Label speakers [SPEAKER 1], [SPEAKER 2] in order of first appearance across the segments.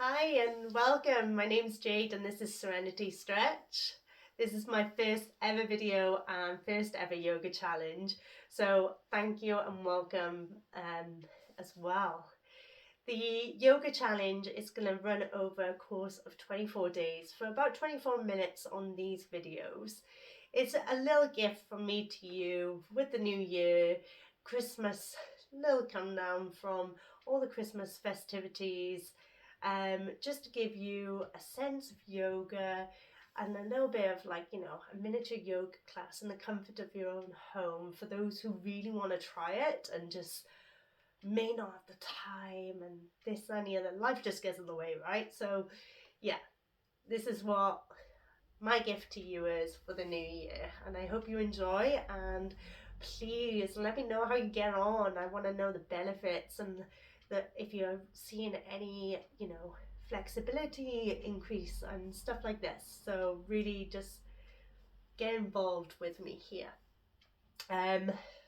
[SPEAKER 1] Hi and welcome. My name's Jade and this is Serenity Stretch. This is my first ever video and first ever yoga challenge. So thank you and welcome as well. The yoga challenge is going to run over a course of 24 days for about 24 minutes on these videos. It's a little gift from me to you with the new year, Christmas, little countdown from all the Christmas festivities, just to give you a sense of yoga and a little bit of a miniature yoga class in the comfort of your own home for those who really want to try it and just may not have the time and this and the other. Life just gets in the way, right? So yeah, this is what my gift to you is for the new year, and I hope you enjoy. And please let me know how you get on. I want to know the benefits and that if you're seeing any flexibility increase and stuff like this. So really just get involved with me here.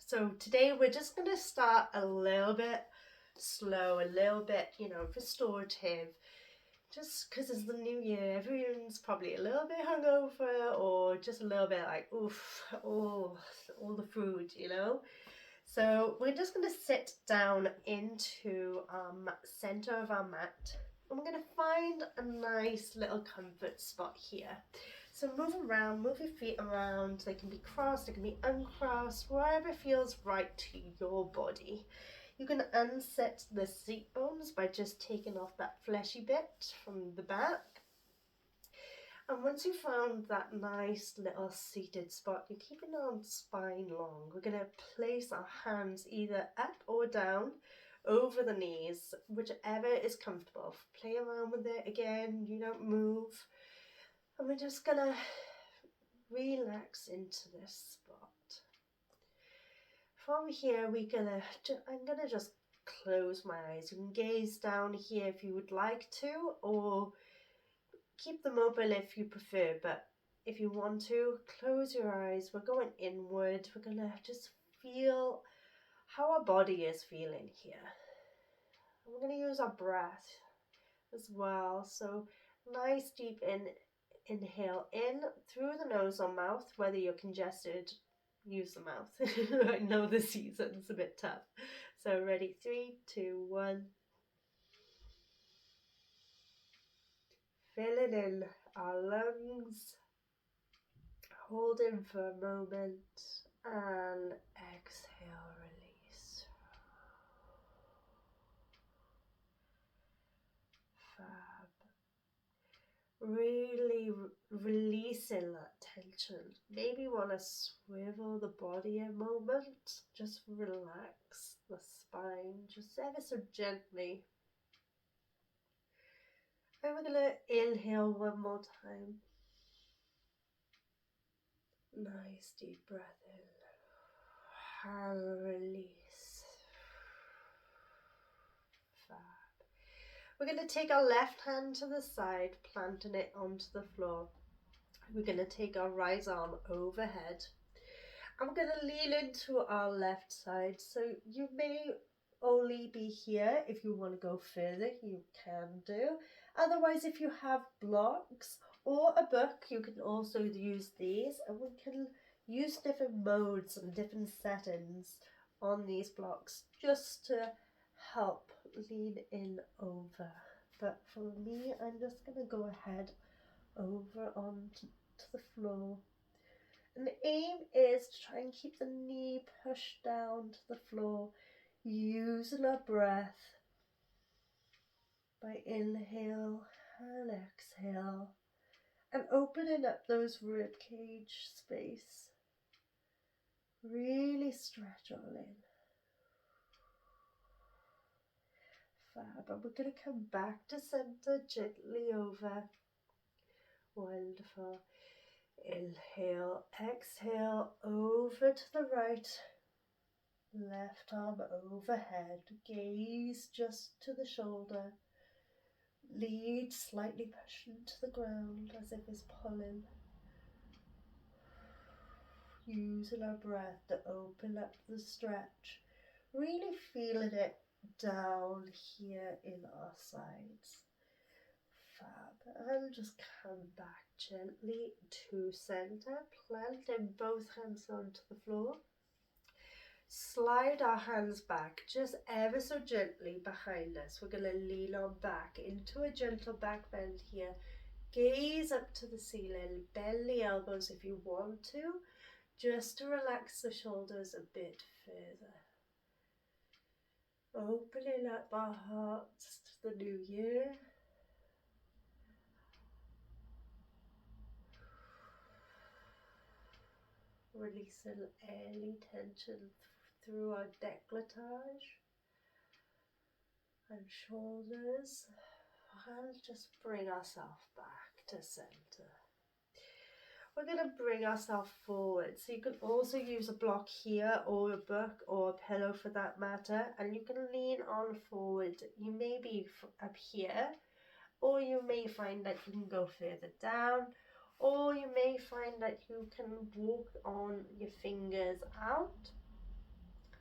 [SPEAKER 1] So today we're just going to start a little bit slow, a little bit restorative, just because it's the new year. Everyone's probably a little bit hungover or just a little bit like oof, oh, all the food, so we're just going to sit down into center of our mat, and we're going to find a nice little comfort spot here. So move around, move your feet around. They can be crossed, they can be uncrossed, whatever feels right to your body. You can unset the seat bones by just taking off that fleshy bit from the back. And once you've found that nice little seated spot, you're keeping our spine long. We're going to place our hands either up or down over the knees, whichever is comfortable. Play around with it again, you don't move. And we're just going to relax into this spot. From here, I'm going to just close my eyes. You can gaze down here if you would like to, or keep them open if you prefer, but if you want to, close your eyes. We're going inward. We're going to just feel how our body is feeling here. And we're going to use our breath as well. So nice deep inhale in through the nose or mouth. Whether you're congested, use the mouth. I know the season's a bit tough. So ready, 3, 2, 1. Fill it in our lungs. Hold in for a moment and exhale, release. Fab. Really releasing that tension. Maybe want to swivel the body a moment. Just relax the spine just ever so gently. And we're going to inhale one more time. Nice deep breath in and release. Fab. We're going to take our left hand to the side, planting it onto the floor. We're going to take our right arm overhead. I'm going to lean into our left side. So you may only be here. If you want to go further, you can do. Otherwise, if you have blocks or a book, you can also use these, and we can use different modes and different settings on these blocks just to help lean in over. But for me, I'm just going to go ahead over onto the floor. And the aim is to try and keep the knee pushed down to the floor, using our breath by inhale and exhale, and opening up those rib cage space. Really stretch all in. Fab. And we're going to come back to center, gently over. Wonderful. Inhale, exhale, over to the right. Left arm overhead. Gaze just to the shoulder. Lead slightly pushing to the ground as if it's pulling. Using our breath to open up the stretch. Really feeling it down here in our sides. Fab. And just come back gently to center, planting both hands onto the floor. Slide our hands back just ever so gently behind us. We're going to lean on back into a gentle back bend here. Gaze up to the ceiling, bend the elbows if you want to, just to relax the shoulders a bit further. Opening up our hearts to the new year. Releasing any tension through our décolletage and shoulders, and just bring ourselves back to center. We're going to bring ourselves forward, so you can also use a block here or a book or a pillow for that matter, and you can lean on forward. You may be up here, or you may find that you can go further down, or you may find that you can walk on your fingers out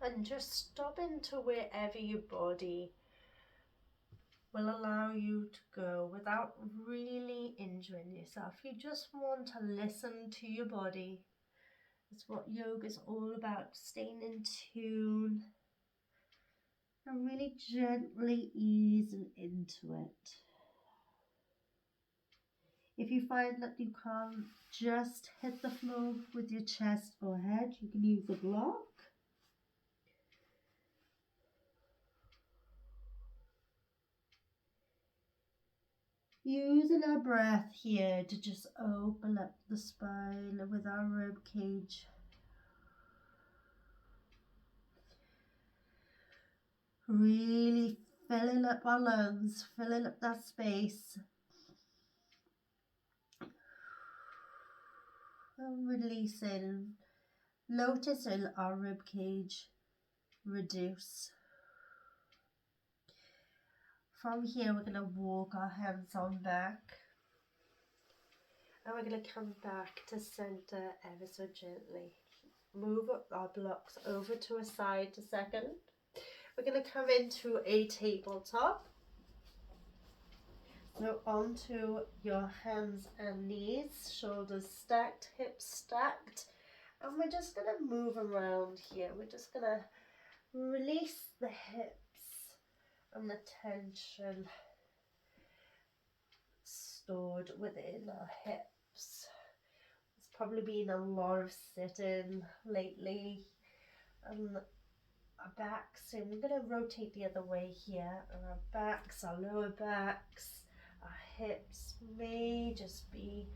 [SPEAKER 1] and just stop into wherever your body will allow you to go without really injuring yourself. You just want to listen to your body. It's what yoga is all about, staying in tune and really gently easing into it. If you find that you can't just hit the floor with your chest or head, you can use a block. Using our breath here to just open up the spine with our rib cage. Really filling up our lungs, filling up that space. And releasing, noticing our rib cage reduce. From here, we're going to walk our hands on back. And we're going to come back to center ever so gently. Move up our blocks over to a side a second. We're going to come into a tabletop. So onto your hands and knees, shoulders stacked, hips stacked. And we're just going to move around here. We're just going to release the hips and the tension stored within our hips. There's probably been a lot of sitting lately. And our backs, so we're going to rotate the other way here. And our backs, our lower backs, our hips may just be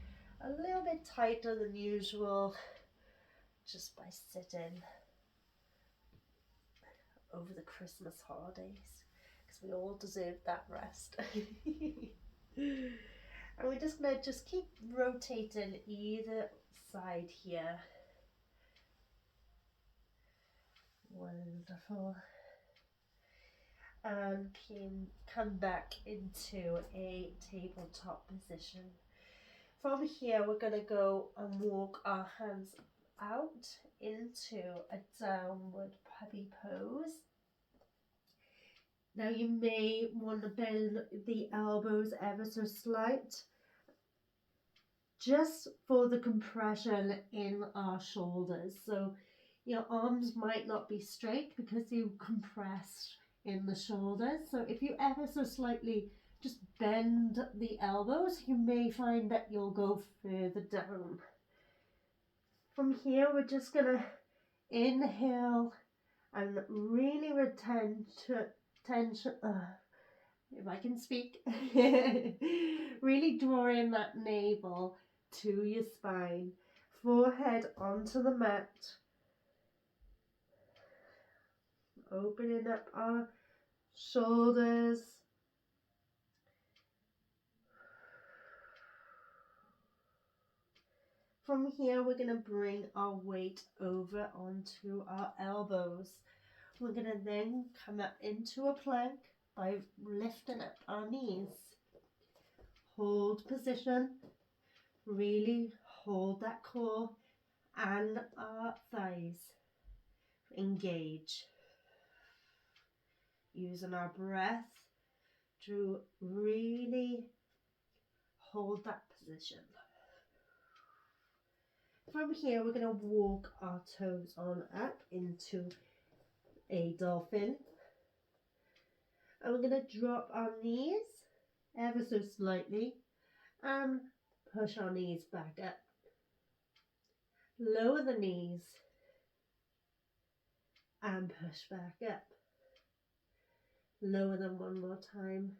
[SPEAKER 1] a little bit tighter than usual just by sitting over the Christmas holidays, because we all deserve that rest. And we're just going to keep rotating either side here. Wonderful. And can come back into a tabletop position. From here, we're going to go and walk our hands out into a downward puppy pose. Now you may want to bend the elbows ever so slight, just for the compression in our shoulders. So your arms might not be straight because you compressed in the shoulders. So if you ever so slightly just bend the elbows, you may find that you'll go further down. From here, we're just going to inhale and really retain tension. If I can speak. Really drawing that navel to your spine. Forehead onto the mat. Opening up our shoulders. From here, we're going to bring our weight over onto our elbows. We're going to then come up into a plank by lifting up our knees. Hold position. Really hold that core and our thighs. Engage. Using our breath to really hold that position. From here, we're going to walk our toes on up into a dolphin. And we're going to drop our knees ever so slightly and push our knees back up. Lower the knees and push back up. Lower them one more time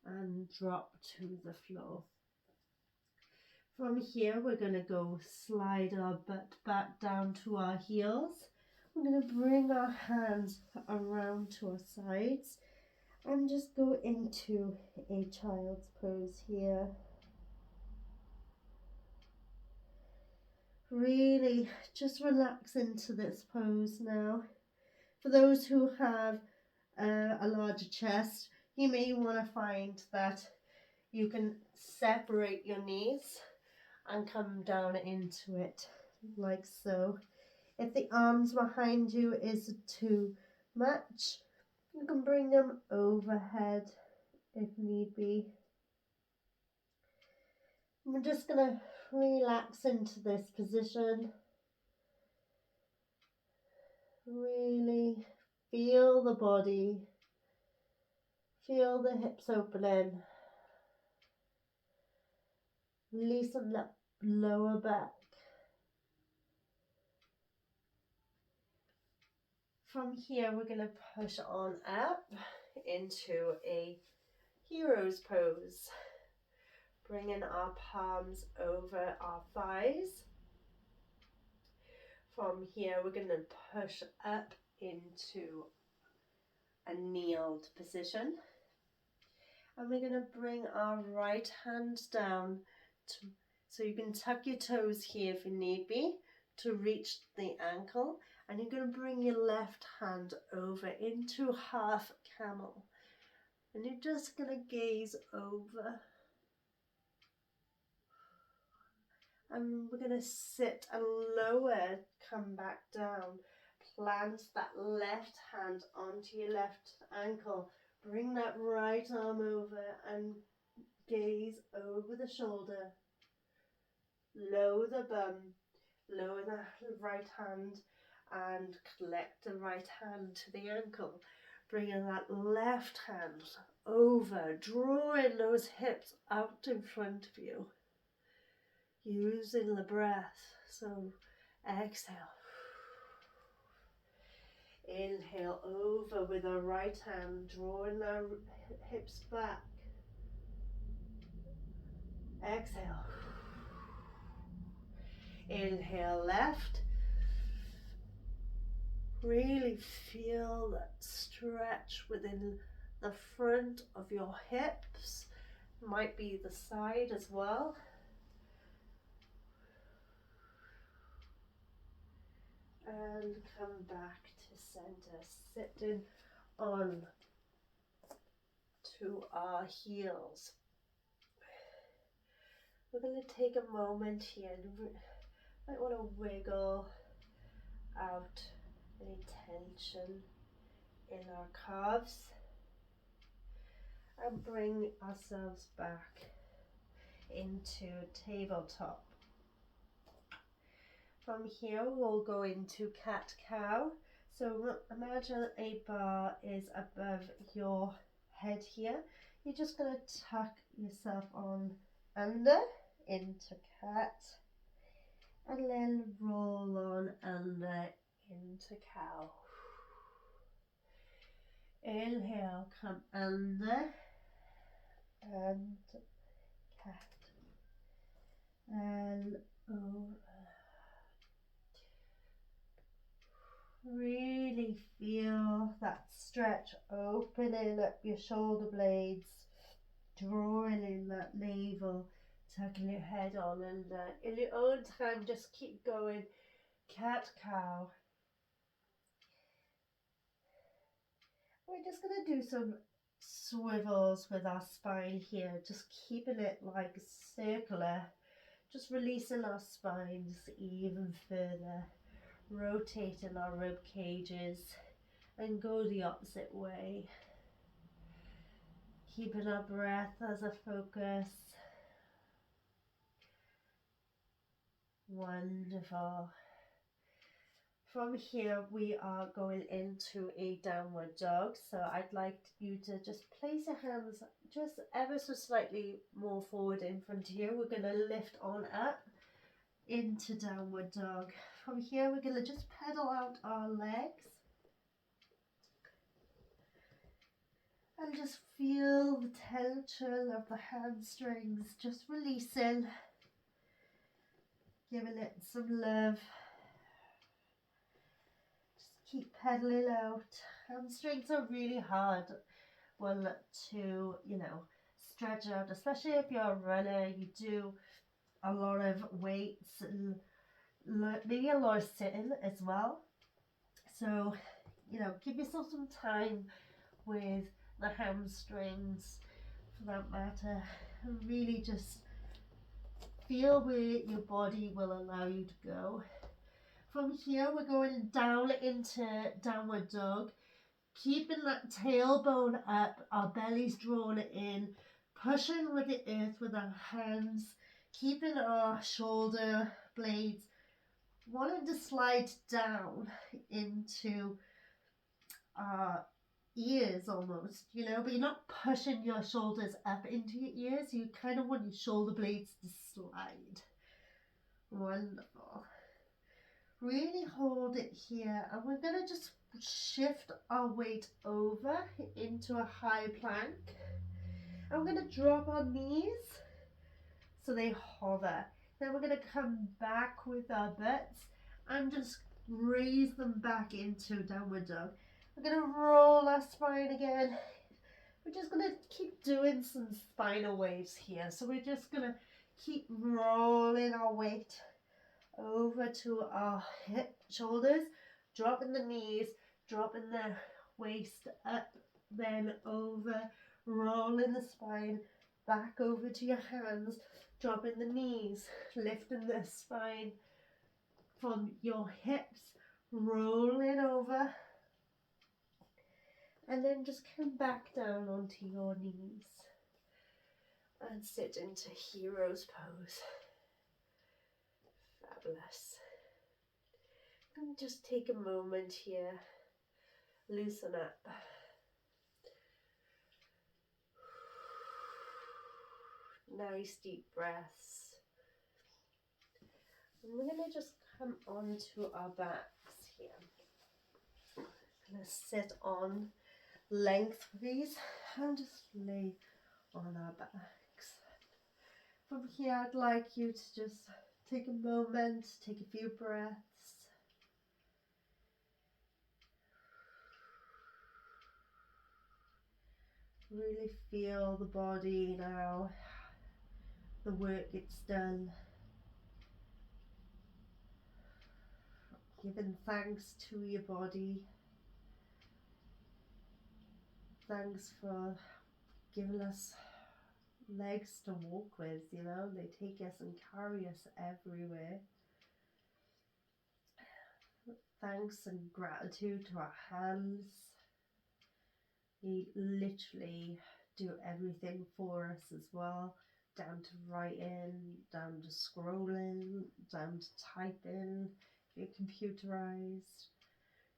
[SPEAKER 1] and drop to the floor. From here, we're going to go slide our butt back down to our heels. We're going to bring our hands around to our sides and just go into a child's pose here. Really just relax into this pose now. For those who have a larger chest, you may want to find that you can separate your knees and come down into it like so. If the arms behind you is too much, you can bring them overhead if need be. We're just going to relax into this position. Really feel the body, feel the hips opening, releasing that lower back. From here, we're going to push on up into a hero's pose, bringing our palms over our thighs. From here, we're going to push up into a kneeled position. And we're going to bring our right hand down so you can tuck your toes here if you need be to reach the ankle. And you're going to bring your left hand over into half camel. And you're just going to gaze over. And we're going to sit and lower, come back down. Plant that left hand onto your left ankle. Bring that right arm over and gaze over the shoulder. Lower the bum. Lower the right hand and collect the right hand to the ankle. Bringing that left hand over, drawing those hips out in front of you. Using the breath. So exhale. Inhale over with our right hand, drawing our hips back. Exhale. Inhale left. Really feel that stretch within the front of your hips. Might be the side as well. And come back to center, sitting on to our heels. We're going to take a moment here and might want to wiggle out any tension in our calves and bring ourselves back into tabletop. From here we'll go into cat-cow. So imagine a bar is above your head here. You're just going to tuck yourself on under into cat and then roll on under into cow. Inhale, come under and cat and over. Really feel that stretch, opening up your shoulder blades, drawing in that navel, tucking your head on under. In your own time, just keep going. Cat, cow. We're just going to do some swivels with our spine here, just keeping it like circular, just releasing our spines even further, rotating our rib cages and go the opposite way. Keeping our breath as a focus. Wonderful. From here we are going into a downward dog, so I'd like you to just place your hands just ever so slightly more forward in front of you. We're going to lift on up into downward dog. From here we're going to just pedal out our legs and just feel the tension of the hamstrings just releasing, giving it some love. Keep pedaling out. Hamstrings are really hard to, stretch out, especially if you're a runner. You do a lot of weights and maybe a lot of sitting as well. So, give yourself some time with the hamstrings for that matter, and really just feel where your body will allow you to go. From here, we're going down into downward dog, keeping that tailbone up, our belly's drawn in, pushing with the earth with our hands, keeping our shoulder blades wanting to slide down into our ears almost, but you're not pushing your shoulders up into your ears. You kind of want your shoulder blades to slide. Wonderful. Really hold it here, and we're going to just shift our weight over into a high plank. And we're going to drop our knees so they hover. Then we're going to come back with our butts and just raise them back into downward dog. We're going to roll our spine again. We're just going to keep doing some spinal waves here. So we're just going to keep rolling our weight over to our hip, shoulders, dropping the knees, dropping the waist up, then over, rolling the spine back over to your hands, dropping the knees, lifting the spine from your hips, rolling over, and then just come back down onto your knees and sit into hero's pose. Fabulous. And just take a moment here, loosen up. Nice deep breaths. And we're going to just come onto our backs here. I'm going to sit on lengthways and just lay on our backs. From here, I'd like you to just take a moment, take a few breaths. Really feel the body now. The work gets done. Giving thanks to your body. Thanks for giving us legs to walk with, they take us and carry us everywhere. Thanks and gratitude to our hands. They literally do everything for us as well, down to writing, down to scrolling, down to typing, if you're computerized,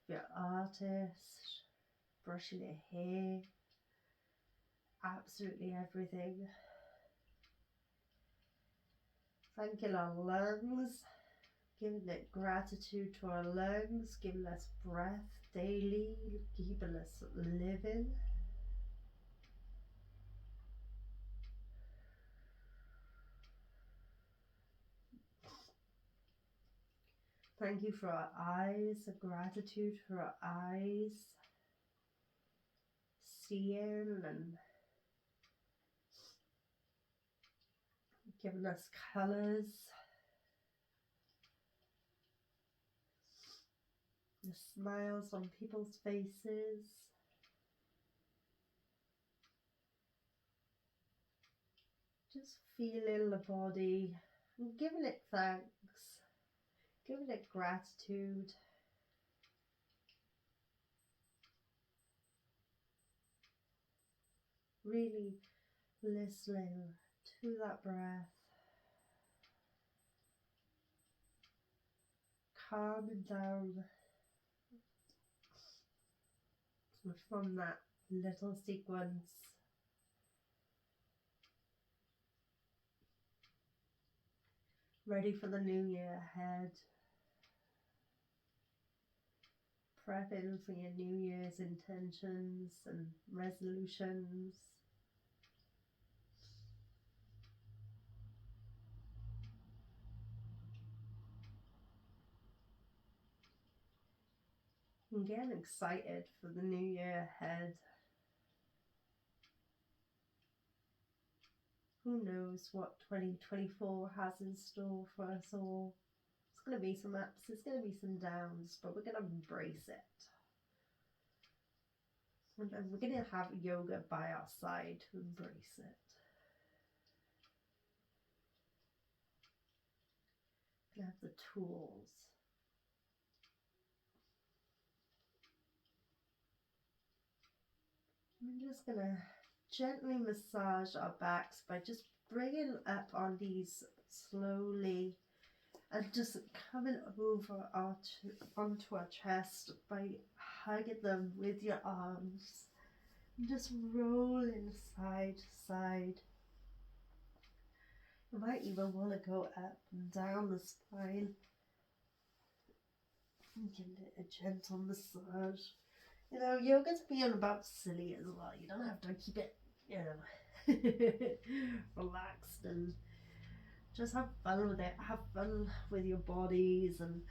[SPEAKER 1] if you're an artist, brushing your hair, absolutely everything. Thanking our lungs, giving it gratitude to our lungs, giving us breath daily, keeping us living. Thank you for our eyes, gratitude for our eyes, seeing and giving us colors. The smiles on people's faces. Just feeling the body and giving it thanks, giving it gratitude.
[SPEAKER 2] really listening to that breath, calming down from that little sequence. Ready for the new year ahead. Prepping for your New Year's intentions and resolutions. And getting excited for the new year ahead. Who knows what 2024 has in store for us all. It's going to be some ups, it's going to be some downs, but we're going to embrace it. And we're going to have yoga by our side to embrace it. We have the tools. I'm just going to gently massage our backs by just bringing up our knees slowly and just coming over onto our chest by hugging them with your arms and just rolling side to side. You might even want to go up and down the spine and give it a gentle massage. You know, yoga's being about silly as well. You don't have to keep it, you know, relaxed, and just have fun with it. Have fun with your bodies and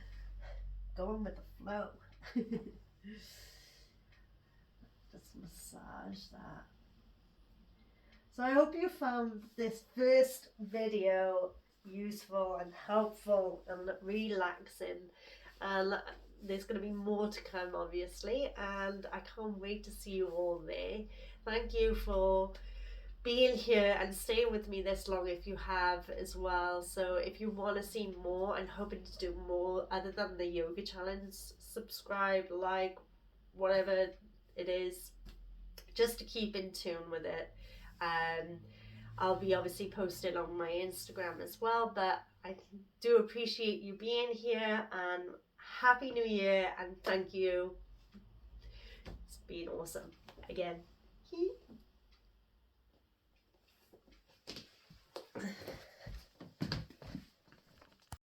[SPEAKER 2] going with the flow. Just massage that. So I hope you found this first video useful and helpful and relaxing, and there's going to be more to come, obviously, and I can't wait to see you all there. Thank you for being here and staying with me this long if you have as well. So if you want to see more and hoping to do more other than the yoga challenge, subscribe, like, whatever it is, just to keep in tune with it. I'll be obviously posting on my Instagram as well, but I do appreciate you being here, and Happy New Year, and thank you. It's been awesome again.